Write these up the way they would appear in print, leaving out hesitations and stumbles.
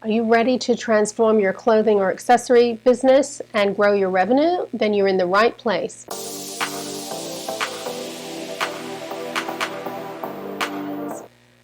Are you ready to transform your clothing or accessory business and grow your revenue? Then you're in the right place.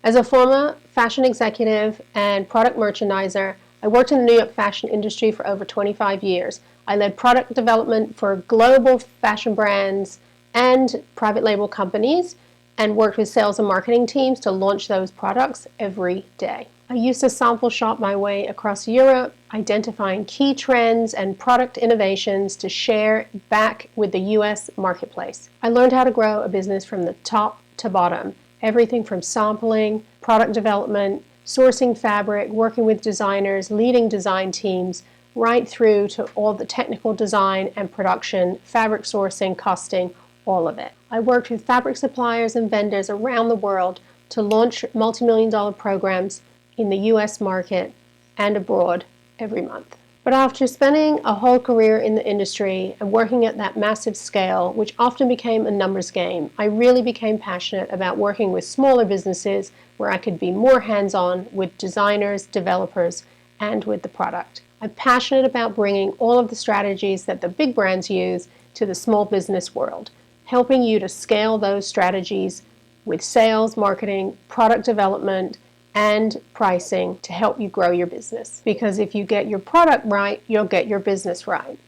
As a former fashion executive and product merchandiser, I worked in the New York fashion industry for over 25 years. I led product development for global fashion brands and private label companies and worked with sales and marketing teams to launch those products every day. I used to sample shop my way across Europe, identifying key trends and product innovations to share back with the US marketplace. I learned how to grow a business from the top to bottom. Everything from sampling, product development, sourcing fabric, working with designers, leading design teams, right through to all the technical design and production, fabric sourcing, costing, all of it. I worked with fabric suppliers and vendors around the world to launch multi-million-dollar programs in the US market and abroad every month. But after spending a whole career in the industry and working at that massive scale, which often became a numbers game, I really became passionate about working with smaller businesses where I could be more hands-on with designers, developers, and with the product. I'm passionate about bringing all of the strategies that the big brands use to the small business world, helping you to scale those strategies with sales, marketing, product development, and pricing to help you grow your business. Because if you get your product right, you'll get your business right.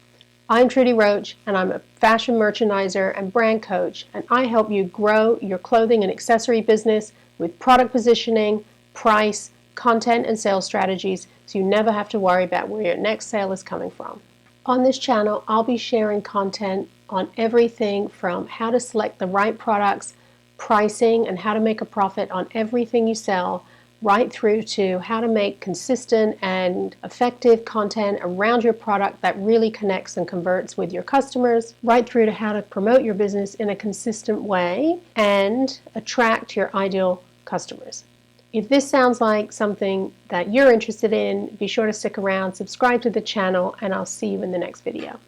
I'm Trudi Roach, and I'm a fashion merchandiser and brand coach, and I help you grow your clothing and accessory business with product positioning, price, content, and sales strategies so you never have to worry about where your next sale is coming from. On this channel, I'll be sharing content on everything from how to select the right products, pricing, and how to make a profit on everything you sell, right through to how to make consistent and effective content around your product that really connects and converts with your customers, right through to how to promote your business in a consistent way and attract your ideal customers. If this sounds like something that you're interested in, be sure to stick around, subscribe to the channel, and I'll see you in the next video.